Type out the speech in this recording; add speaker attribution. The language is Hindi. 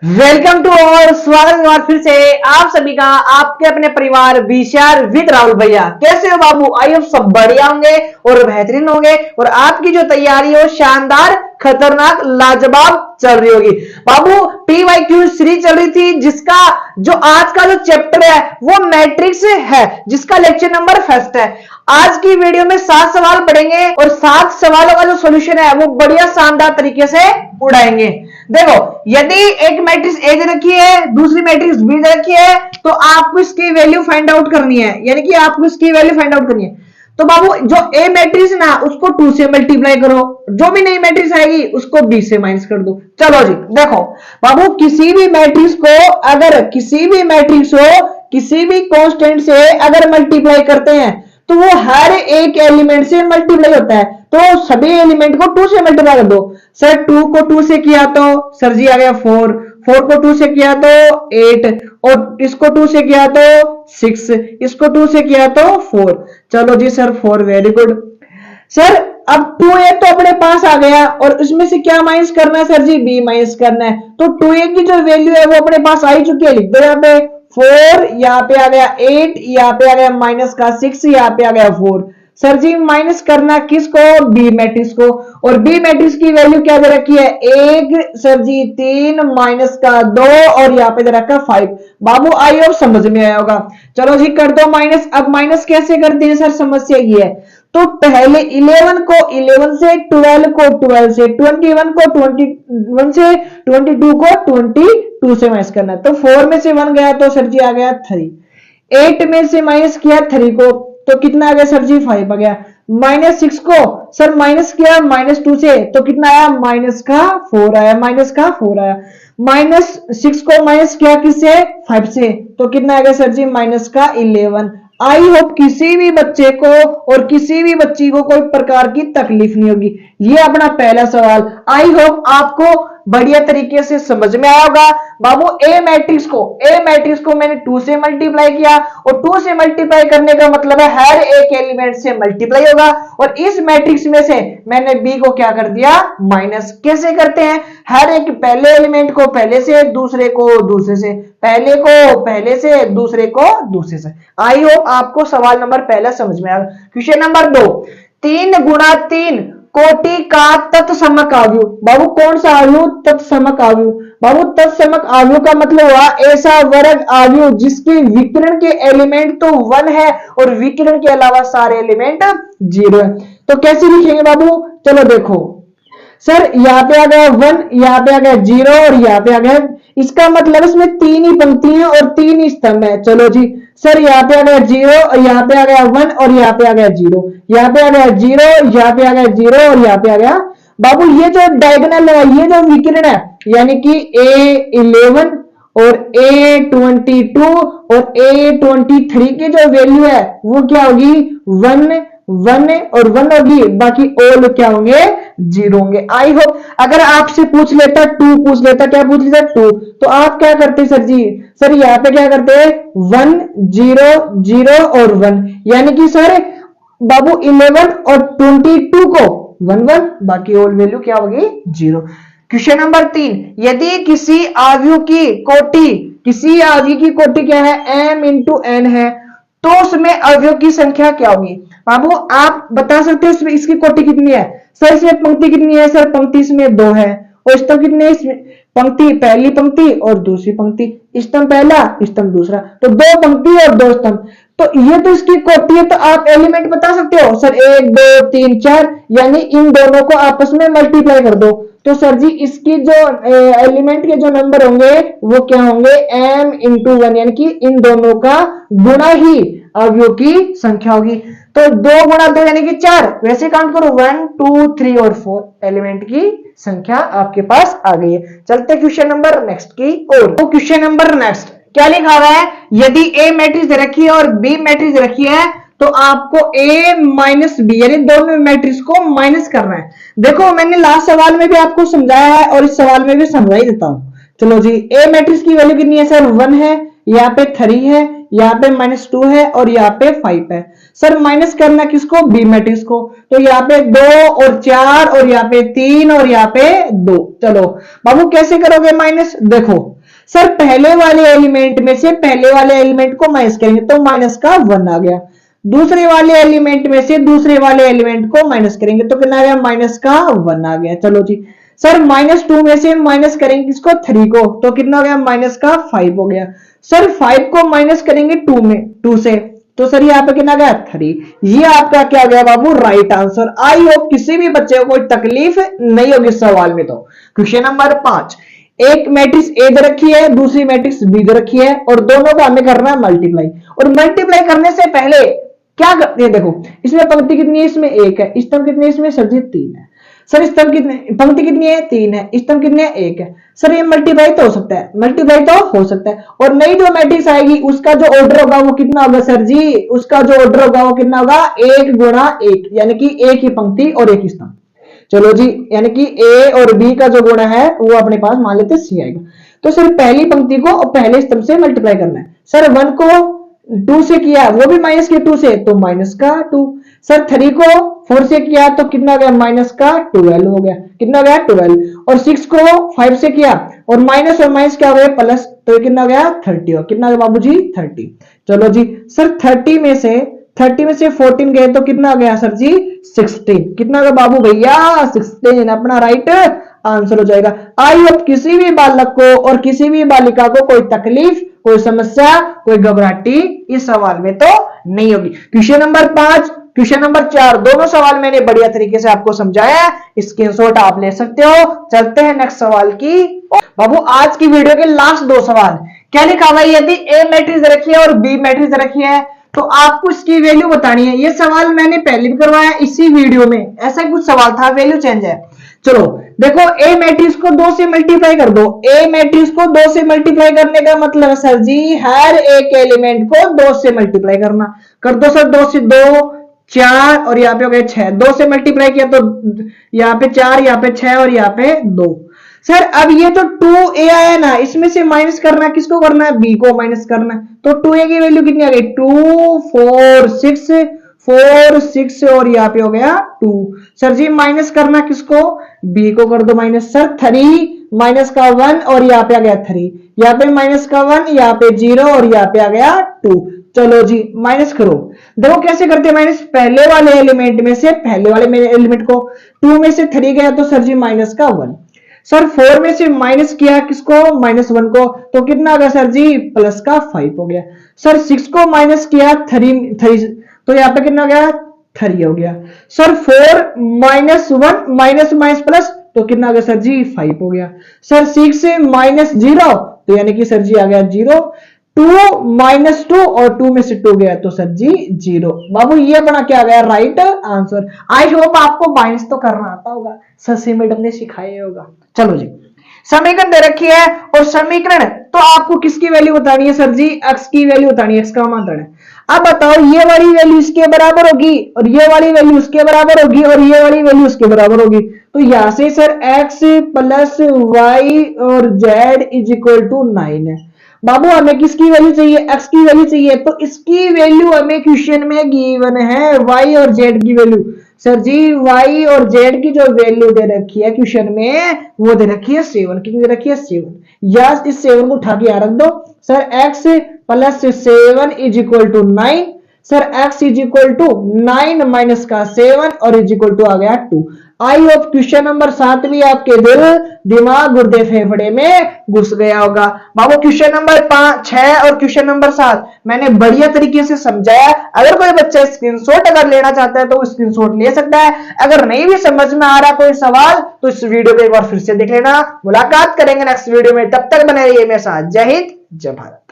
Speaker 1: वेलकम टू और स्वागत है फिर से आप सभी का आपके अपने परिवार बीशार विद राहुल भैया। कैसे हो बाबू? आई होप सब बढ़िया होंगे और बेहतरीन होंगे और आपकी जो तैयारी हो शानदार खतरनाक लाजवाब चल रही होगी। बाबू PYQ सीरीज चल रही थी जिसका जो आज का जो चैप्टर है वो मैट्रिक्स है, जिसका लेक्चर नंबर फर्स्ट है। आज की वीडियो में 7 सवाल पढ़ेंगे और 7 सवालों का जो सॉल्यूशन है वो बढ़िया शानदार तरीके से उड़ाएंगे। देखो, यदि एक मैट्रिक्स ए दे रखी है, दूसरी मैट्रिक्स बी दे रखी है, तो आपको इसकी वैल्यू फाइंड आउट करनी है, यानी कि आपको इसकी वैल्यू फाइंड आउट करनी है। तो बाबू जो ए मैट्रिक्स ना उसको 2 से मल्टीप्लाई करो, जो भी नई मैट्रिक्स आएगी उसको बी से माइनस कर दो। चलो जी देखो बाबू, किसी भी मैट्रिक्स को अगर किसी भी मैट्रिक्स को किसी भी कांस्टेंट से अगर मल्टीप्लाई करते हैं तो वो हर एक एलिमेंट से मल्टीप्लाई होता है, तो सभी एलिमेंट को 2 से मल्टीप्लाई कर दो। सर 2 को 2 से किया तो सर जी आ गया 4, 4 को 2 से किया तो 8 और इसको 2 से किया तो 6, इसको 2 से किया तो 4। चलो जी सर 4, वेरी गुड। सर अब 2a तो अपने पास आ गया और उसमें से क्या माइनस करना है सर जी? b माइनस करना है। तो 2a की जो वैल्यू है वो अपने पास आ ही चुकी है, लिख दो यहाँ पे 4, यहाँ पे आ गया 8, यहाँ पे आ गया माइनस का 6, यहाँ पे आ गया 4। सर जी माइनस करना किसको? बी मैट्रिक्स को। और बी मैट्रिक्स की वैल्यू क्या दे रखी है? 1, सर जी 3, माइनस का 2 और यहाँ पे दे रखा 5। बाबू आई होप समझ में आया होगा। चलो जी कर दो माइनस। अब माइनस कैसे करते हैं सर? समस्या ये है, तो पहले 11 को 11 से, 12 को 12 से, 21 को 21 से, 22 को 22 से माइनस करना है। तो 4 में से 1 गया तो सर जी आ गया 3, 8 में से माइनस किया 3 को तो कितना आ गया सर जी? 5 आ गया। माइनस 6 को सर माइनस किया -2 से तो कितना आया? माइनस का 4 आया, माइनस का 4 आया। माइनस 6 को माइनस किया किससे? 5 से तो कितना आ गया सर जी? माइनस का 11। आई होप किसी भी बच्चे को और किसी भी बच्ची को कोई प्रकार की तकलीफ नहीं होगी। ये अपना पहला सवाल आई होप आपको बढ़िया तरीके से समझ में आया होगा। बाबू ए मैट्रिक्स को मैंने 2 से मल्टीप्लाई किया और 2 से मल्टीप्लाई करने का मतलब है हर एक एलिमेंट से मल्टीप्लाई होगा और इस मैट्रिक्स में से मैंने बी को क्या कर दिया? माइनस। कैसे करते हैं? हर एक पहले एलिमेंट को पहले से, दूसरे को दूसरे से, पहले को पहले से, दूसरे को दूसरे से। आई होप आपको सवाल नंबर पहला समझ में आया। क्वेश्चन नंबर 2, 3 गुणा 3 कोटि का तत्समक आव्यूह। बाबू कौन सा आव्यूह? तत्समक आव्यूह। बाबू तत्समक आव्यूह का मतलब हुआ ऐसा वर्ग आव्यूह जिसके विकर्ण के एलिमेंट तो 1 है और विकर्ण के अलावा सारे एलिमेंट 0 है। तो कैसे लिखेंगे बाबू? चलो देखो सर, यहाँ पे आ गया 1, यहाँ पे आ गया 0 और यहाँ पे आ गया, इसका मतलब इसमें 3 ही पंक्तियां और 3 ही स्तंभ है। चलो जी सर, यहाँ पे आ गया 0 और यहाँ पे आ गया 1 और यहाँ पे आ गया 0, यहाँ पे आ गया 0, यहाँ पे आ गया 0 और यहाँ पे आ गया। बाबू ये जो डायगोनल है, ये जो विकर्ण है, यानी कि A11 और A22 और A23 की जो वैल्यू है वो क्या होगी? 1 1 और 1 होगी, बाकी ऑल क्या होंगे? 0 होंगे। आई होप अगर आपसे पूछ लेता 2 पूछ लेता, क्या पूछ लेता? 2, तो आप क्या करते सर जी? सर यहाँ पे क्या करते हैं? 1 0 0 और 1, यानी कि सर बाबू 11 और 22 को 1 1, बाकी ऑल वैल्यू क्या होगी? 0। क्वेश्चन नंबर 3, यदि किसी आव्यूह की कोटि क्या है? m इंटू n है, तो उसमें अवयव की संख्या क्या होगी? बाबू आप बता सकते हो इसमें इसकी कोटि कितनी है? सर इसमें पंक्ति कितनी है? सर पंक्ति इसमें 2 है और स्तंभ कितने हैं? इसमें पंक्ति, पहली पंक्ति और दूसरी पंक्ति, स्तंभ पहला स्तंभ दूसरा, तो 2 पंक्ति और 2 स्तंभ। तो ये तो इसकी कोटि है, तो आप एलिमेंट बता सकते हो सर 1 2 3 4, यानी इन दोनों को आपस में मल्टीप्लाई कर दो। तो सर जी इसकी जो एलिमेंट के जो नंबर होंगे वो क्या होंगे? m इंटू 1, यानी कि इन दोनों का गुणा ही अवयव की संख्या होगी। तो 2 गुणा 2 यानी कि 4, वैसे काउंट करो 1 2 3 और 4, एलिमेंट की संख्या आपके पास आ गई है। चलते क्वेश्चन नंबर नेक्स्ट की ओर। तो क्वेश्चन नंबर नेक्स्ट क्या लिखा हुआ है? यदि ए मैट्रिक्स रखी है और बी मैट्रिक्स रखी है तो आपको a माइनस बी यानी दोनों मैट्रिक्स को माइनस करना है। देखो मैंने लास्ट सवाल में भी आपको समझाया है और इस सवाल में भी समझा ही देता हूं। चलो जी, a मैट्रिक्स की वैल्यू कितनी है सर? 1 है, यहाँ पे 3 है, यहाँ पे -2 है और यहाँ पे 5 है। सर माइनस करना किसको, बी मैट्रिक्स को, तो यहाँ पे 2 और 4 और यहाँ पे 3 और यहाँ पे 2। चलो बाबू कैसे करोगे माइनस, देखो सर पहले वाले एलिमेंट में से पहले वाले एलिमेंट को माइनस करेंगे तो माइनस का 1 आ गया, दूसरे वाले एलिमेंट में से दूसरे वाले एलिमेंट को माइनस करेंगे तो कितना आ गया, माइनस का 1 आ गया। चलो जी सर -2 में से माइनस करेंगे किसको, 3 को, तो कितना हो गया, माइनस का 5 हो गया। सर 5 को माइनस करेंगे 2 से, तो सर यहाँ पे कितना गया, 3। ये आपका क्या गया बाबू, राइट आंसर। आई होप किसी भी बच्चे को कोई तकलीफ नहीं होगी इस सवाल में। तो क्वेश्चन नंबर 5, एक मैट्रिक्स ए दे रखी है, दूसरी मैट्रिक्स बी दे रखी है और दोनों को हमें करना है मल्टीप्लाई। और मल्टीप्लाई करने से पहले क्या करते हैं, देखो इसमें पंक्ति कितनी है, इसमें 1 है, स्तंभ कितने है, इसमें सर जी 3 है। सर स्तंभ कितने, पंक्ति कितनी है, 3 है, स्तंभ कितने है, 1 है। सर ये मल्टीप्लाई तो हो सकता है, मल्टीप्लाई तो हो सकता है। और नई जो मैट्रिक्स आएगी उसका जो ऑर्डर होगा वो कितना होगा सर जी, उसका जो ऑर्डर होगा वो कितना होगा, 1 गुणा 1, यानी कि एक ही पंक्ति और एक ही स्तंभ। चलो जी, यानी कि ए और बी का जो गुणा है वो अपने पास मान लेते सी आएगा। तो सर पहली पंक्ति को और पहले स्तंभ से मल्टीप्लाई करना है। सर 1 को 2 से किया, वो भी माइनस के 2 से, तो माइनस का 2। सर 3 को 4 से किया तो कितना गया, माइनस का 12 हो गया, कितना गया 12। और 6 को 5 से किया और माइनस क्या हो गया, प्लस, तो कितना गया 30 हो, कितना गया बाबूजी 30। चलो जी सर 30 में से 14 गए तो कितना गया सर जी 16, कितना गया बाबू भैया 16, अपना राइट आंसर हो जाएगा। आई होप किसी भी बालक को और किसी भी बालिका को कोई तकलीफ, कोई समस्या, कोई घबराहटी इस सवाल में तो नहीं होगी। क्वेश्चन नंबर 5, क्वेश्चन नंबर 4 दोनों सवाल मैंने बढ़िया तरीके से आपको समझाया, स्क्रीनशॉट आप ले सकते हो। चलते हैं नेक्स्ट सवाल की। बाबू आज की वीडियो के लास्ट 2 सवाल, क्या लिखा हुआ है, यदि ए मैट्रिक्स रखी है और बी मैट्रिक्स रखी है तो आपको इसकी वैल्यू बतानी है। ये सवाल मैंने पहले भी करवाया इसी वीडियो में, ऐसा कुछ सवाल था, वैल्यू चेंज है। चलो देखो, ए मैट्रिक्स को 2 से मल्टीप्लाई कर दो। ए मैट्रिक्स को 2 से मल्टीप्लाई करने का मतलब है सर जी हर एक एलिमेंट को 2 से मल्टीप्लाई करना। कर दो सर, 2 से 2 4 और यहाँ पे हो गए 6, 2 से मल्टीप्लाई किया तो यहाँ पे 4, यहाँ पे 6 और यहाँ पे 2। सर अब ये तो 2a आया ना, इसमें से माइनस करना किसको करना है, b को माइनस करना है। तो 2a की वैल्यू कितनी आ गई, 2 4 6 और यहाँ पे हो गया 2। सर जी माइनस करना किसको, b को कर दो माइनस। सर 3 माइनस का 1 और यहाँ पे आ गया 3, यहाँ पे माइनस का 1, यहाँ पे 0 और यहाँ पे आ गया 2। चलो जी माइनस करो, देखो कैसे करते हैं माइनस, पहले वाले एलिमेंट में से पहले वाले एलिमेंट को, 2 में से 3 गया तो सर जी माइनस का 1। सर 4 में से माइनस किया किसको, -1 को, तो कितना आ गया सर जी प्लस का 5 हो गया। सर 6 को माइनस किया 3 तो यहाँ पे कितना गया 3 हो गया। सर 4 -1 माइनस प्लस तो कितना आ गया सर जी 5 हो गया। सर 6 से -0 तो यानी कि सर जी आ गया 0। 2 -2 और 2 में से 2 गया तो सर जी 0। बाबू ये अपना क्या गया राइट आंसर। आई होप आपको माइनस तो करना आता होगा, शशि मैडम ने सिखाया होगा। चलो जी, समीकरण दे रखी है और समीकरण तो आपको किसकी वैल्यू बतानी है सर जी, x की वैल्यू बतानी है, x का मान है। अब बताओ ये वाली वैल्यू इसके बराबर होगी और ये वाली वैल्यू उसके बराबर होगी और ये वाली वैल्यू उसके बराबर होगी, तो यहां से सर x प्लस वाई और z इज इक्वल टू 9 है। बाबू हमें किसकी वैल्यू चाहिए, x की वैल्यू चाहिए, तो इसकी वैल्यू हमें क्वेश्चन में गिवन है y और z की वैल्यू। सर जी y और z की जो वैल्यू दे रखी है क्वेश्चन में वो दे रखी है 7, कितनी दे रखी है 7, या इस 7 को उठा के यहां रख दो। Sir x plus 7 is equal to 9, sir x is equal to 9 minus का 7 और इज इक्वल टू आ गया 2। आई होप क्वेश्चन नंबर 7 भी आपके दिल दिमाग गुर्दे फेफड़े में घुस गया होगा। बाबू क्वेश्चन नंबर 5 6 और क्वेश्चन नंबर 7 मैंने बढ़िया तरीके से समझाया। अगर कोई बच्चा स्क्रीनशॉट अगर लेना चाहता है तो स्क्रीनशॉट ले सकता है। अगर नहीं भी समझ में आ रहा कोई सवाल तो इस वीडियो को एक बार फिर से देख लेना। मुलाकात करेंगे नेक्स्ट वीडियो में, तब तक बने रहिए मेरे साथ। जय हिंद जय भारत।